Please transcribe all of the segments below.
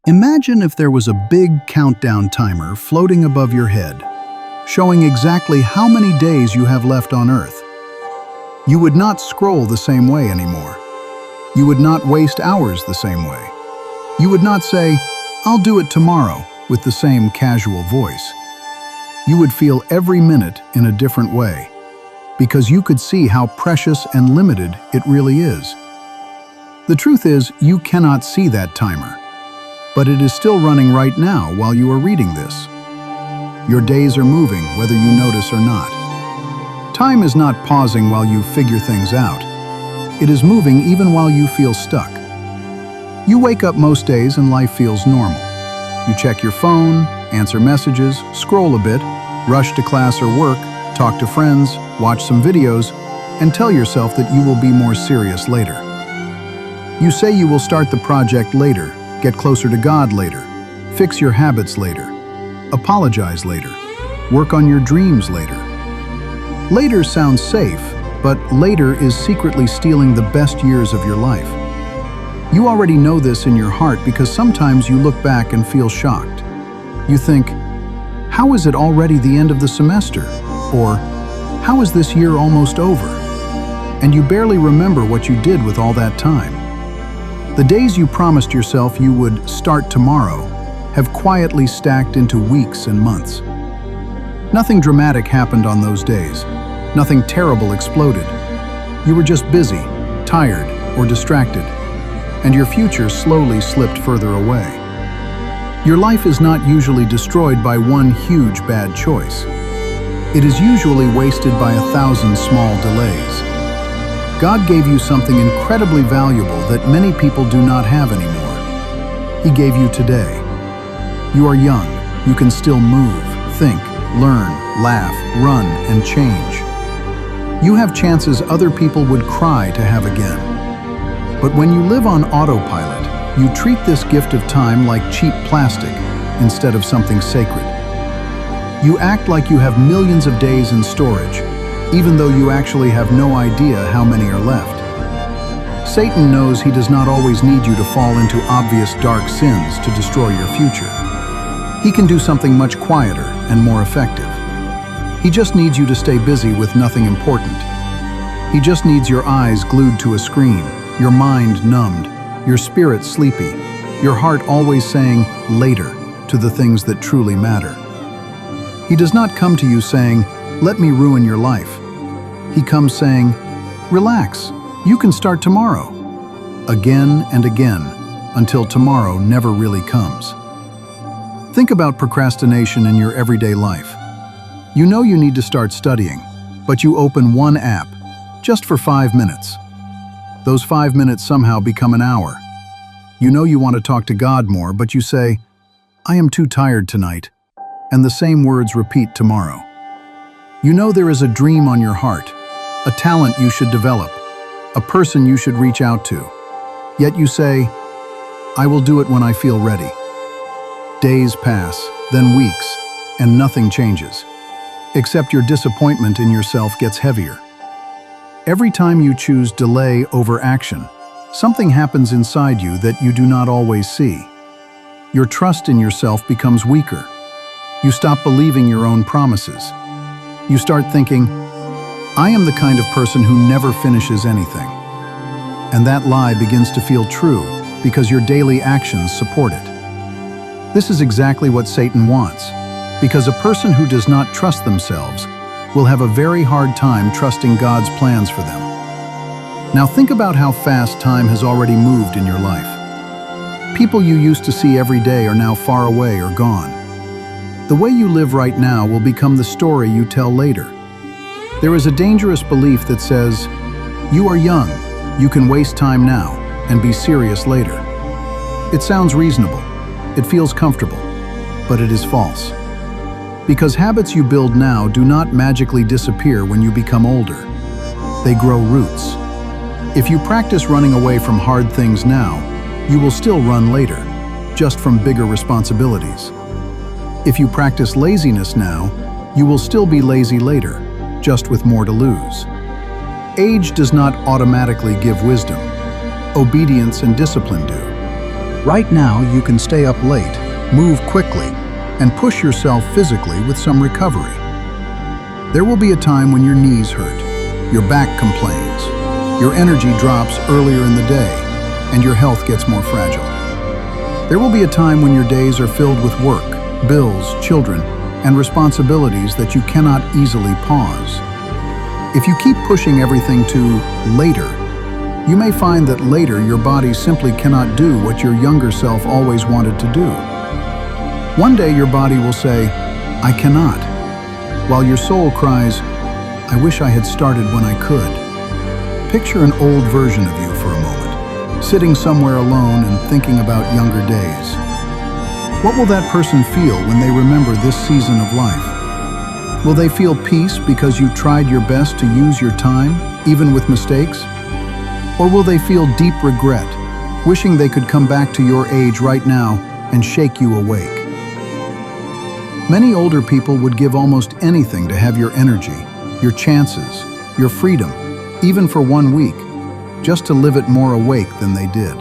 Imagine if there was a big countdown timer floating above your head, showing exactly how many days you have left on Earth. You would not scroll the same way anymore. You would not waste hours the same way. You would not say, "I'll do it tomorrow," with the same casual voice. You would feel every minute in a different way, because you could see how precious and limited it really is. The truth is, you cannot see that timer, but it is still running right now while you are reading this. Your days are moving whether you notice or not. Time is not pausing while you figure things out. It is moving even while you feel stuck. You wake up most days and life feels normal. You check your phone, answer messages, scroll a bit, rush to class or work, talk to friends, watch some videos, and tell yourself that you will be more serious later. You say you will start the project later, get closer to God later, fix your habits later, apologize later, work on your dreams later. Later sounds safe, but later is secretly stealing the best years of your life. You already know this in your heart because sometimes you look back and feel shocked. You think, how is it already the end of the semester? Or, how is this year almost over? And you barely remember what you did with all that time. The days you promised yourself you would start tomorrow have quietly stacked into weeks and months. Nothing dramatic happened on those days. Nothing terrible exploded. You were just busy, tired, or distracted, and your future slowly slipped further away. Your life is not usually destroyed by one huge bad choice. It is usually wasted by 1,000 small delays. God gave you something incredibly valuable that many people do not have anymore. He gave you today. You are young. You can still move, think, learn, laugh, run, and change. You have chances other people would cry to have again. But when you live on autopilot, you treat this gift of time like cheap plastic instead of something sacred. You act like you have millions of days in storage, even though you actually have no idea how many are left. Satan knows he does not always need you to fall into obvious dark sins to destroy your future. He can do something much quieter and more effective. He just needs you to stay busy with nothing important. He just needs your eyes glued to a screen, your mind numbed, your spirit sleepy, your heart always saying later to the things that truly matter. He does not come to you saying, "Let me ruin your life." He comes saying, "Relax, you can start tomorrow." Again and again, until tomorrow never really comes. Think about procrastination in your everyday life. You know you need to start studying, but you open one app, just for 5 minutes. Those 5 minutes somehow become an hour. You know you want to talk to God more, but you say, "I am too tired tonight," and the same words repeat tomorrow. You know there is a dream on your heart, a talent you should develop, a person you should reach out to. Yet you say, "I will do it when I feel ready." Days pass, then weeks, and nothing changes, except your disappointment in yourself gets heavier. Every time you choose delay over action, something happens inside you that you do not always see. Your trust in yourself becomes weaker. You stop believing your own promises. You start thinking, "I am the kind of person who never finishes anything." And that lie begins to feel true because your daily actions support it. This is exactly what Satan wants, because a person who does not trust themselves will have a very hard time trusting God's plans for them. Now think about how fast time has already moved in your life. People you used to see every day are now far away or gone. The way you live right now will become the story you tell later. There is a dangerous belief that says, "You are young, you can waste time now and be serious later." It sounds reasonable, it feels comfortable, but it is false. Because habits you build now do not magically disappear when you become older. They grow roots. If you practice running away from hard things now, you will still run later, just from bigger responsibilities. If you practice laziness now, you will still be lazy later, just with more to lose. Age does not automatically give wisdom. Obedience and discipline do. Right now, you can stay up late, move quickly, and push yourself physically with some recovery. There will be a time when your knees hurt, your back complains, your energy drops earlier in the day, and your health gets more fragile. There will be a time when your days are filled with work, bills, children, and responsibilities that you cannot easily pause. If you keep pushing everything to later, you may find that later your body simply cannot do what your younger self always wanted to do. One day your body will say, "I cannot," while your soul cries, "I wish I had started when I could." Picture an old version of you for a moment, sitting somewhere alone and thinking about younger days. What will that person feel when they remember this season of life? Will they feel peace because you tried your best to use your time, even with mistakes? Or will they feel deep regret, wishing they could come back to your age right now and shake you awake? Many older people would give almost anything to have your energy, your chances, your freedom, even for 1 week, just to live it more awake than they did.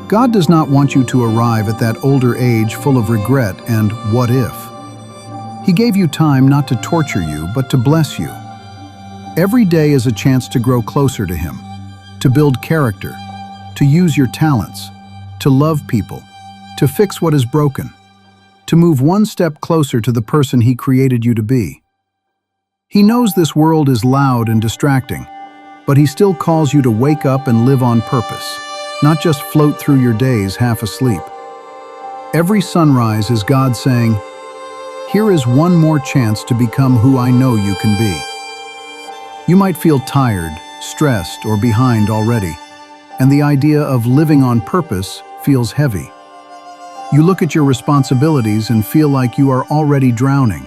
God does not want you to arrive at that older age full of regret and what if. He gave you time not to torture you, but to bless you. Every day is a chance to grow closer to Him, to build character, to use your talents, to love people, to fix what is broken, to move one step closer to the person He created you to be. He knows this world is loud and distracting, but He still calls you to wake up and live on purpose, not just float through your days half asleep. Every sunrise is God saying, "Here is one more chance to become who I know you can be." You might feel tired, stressed, or behind already, and the idea of living on purpose feels heavy. You look at your responsibilities and feel like you are already drowning.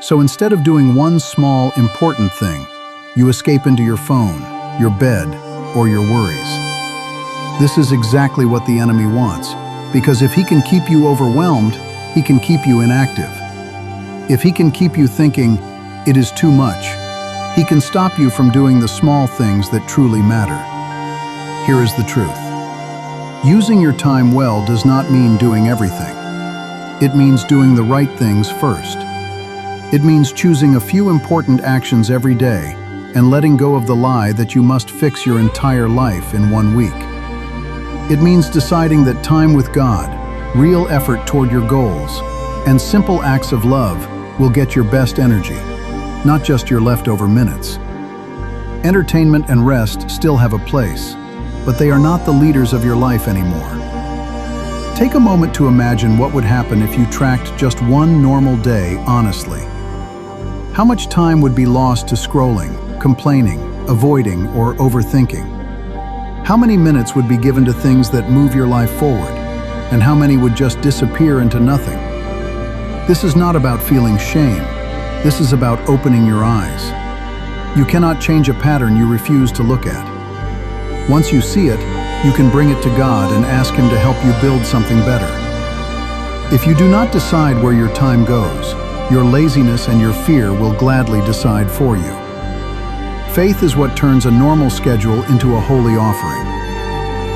So instead of doing one small, important thing, you escape into your phone, your bed, or your worries. This is exactly what the enemy wants, because if he can keep you overwhelmed, he can keep you inactive. If he can keep you thinking, "It is too much," he can stop you from doing the small things that truly matter. Here is the truth. Using your time well does not mean doing everything. It means doing the right things first. It means choosing a few important actions every day and letting go of the lie that you must fix your entire life in 1 week. It means deciding that time with God, real effort toward your goals, and simple acts of love will get your best energy, not just your leftover minutes. Entertainment and rest still have a place, but they are not the leaders of your life anymore. Take a moment to imagine what would happen if you tracked just one normal day honestly. How much time would be lost to scrolling, complaining, avoiding, or overthinking? How many minutes would be given to things that move your life forward, and how many would just disappear into nothing? This is not about feeling shame. This is about opening your eyes. You cannot change a pattern you refuse to look at. Once you see it, you can bring it to God and ask Him to help you build something better. If you do not decide where your time goes, your laziness and your fear will gladly decide for you. Faith is what turns a normal schedule into a holy offering.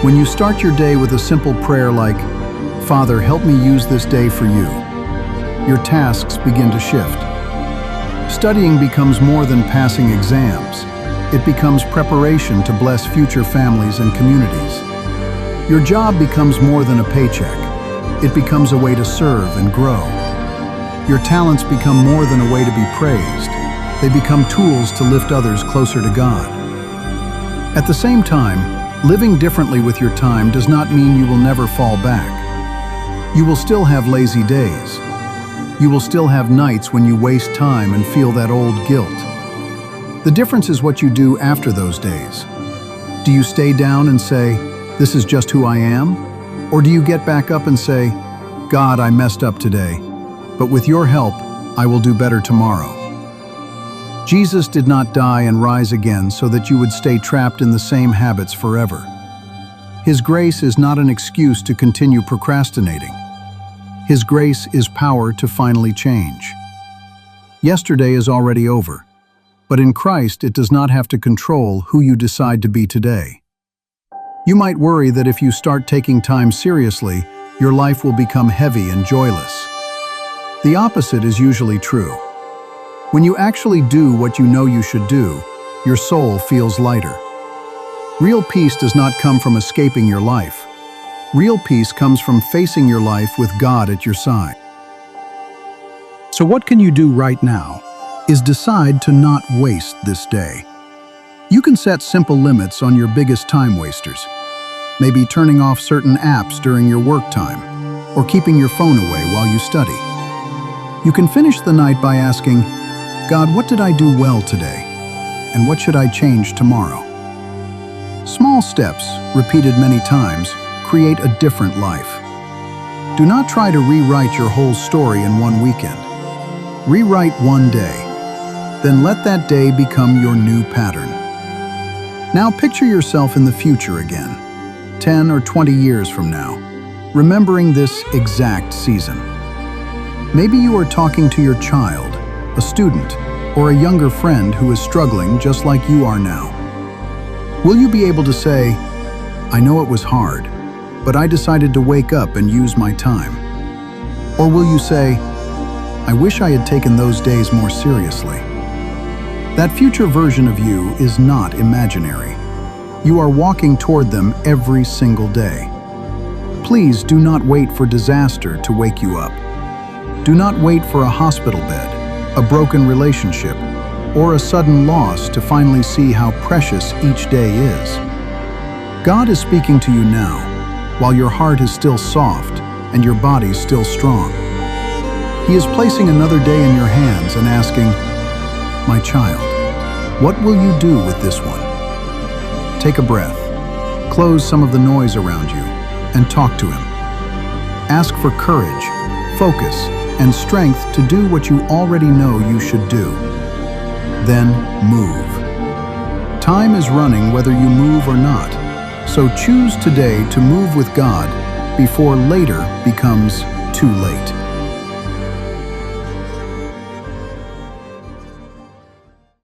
When you start your day with a simple prayer like, "Father, help me use this day for you," your tasks begin to shift. Studying becomes more than passing exams. It becomes preparation to bless future families and communities. Your job becomes more than a paycheck. It becomes a way to serve and grow. Your talents become more than a way to be praised. They become tools to lift others closer to God. At the same time, living differently with your time does not mean you will never fall back. You will still have lazy days. You will still have nights when you waste time and feel that old guilt. The difference is what you do after those days. Do you stay down and say, "This is just who I am"? Or do you get back up and say, "God, I messed up today, but with your help, I will do better tomorrow"? Jesus did not die and rise again so that you would stay trapped in the same habits forever. His grace is not an excuse to continue procrastinating. His grace is power to finally change. Yesterday is already over, but in Christ it does not have to control who you decide to be today. You might worry that if you start taking time seriously, your life will become heavy and joyless. The opposite is usually true. When you actually do what you know you should do, your soul feels lighter. Real peace does not come from escaping your life. Real peace comes from facing your life with God at your side. So what can you do right now is decide to not waste this day. You can set simple limits on your biggest time wasters. Maybe turning off certain apps during your work time, or keeping your phone away while you study. You can finish the night by asking, God, what did I do well today? And what should I change tomorrow? Small steps, repeated many times, create a different life. Do not try to rewrite your whole story in one weekend. Rewrite one day. Then let that day become your new pattern. Now picture yourself in the future again, 10 or 20 years from now, remembering this exact season. Maybe you are talking to your child, a student, or a younger friend who is struggling just like you are now. Will you be able to say, I know it was hard, but I decided to wake up and use my time? Or will you say, I wish I had taken those days more seriously? That future version of you is not imaginary. You are walking toward them every single day. Please do not wait for disaster to wake you up. Do not wait for a hospital bed, a broken relationship, or a sudden loss to finally see how precious each day is. God is speaking to you now, while your heart is still soft and your body still strong. He is placing another day in your hands and asking, my child, what will you do with this one? Take a breath, close some of the noise around you, and talk to him. Ask for courage, focus, and strength to do what you already know you should do. Then move. Time is running whether you move or not, so choose today to move with God before later becomes too late.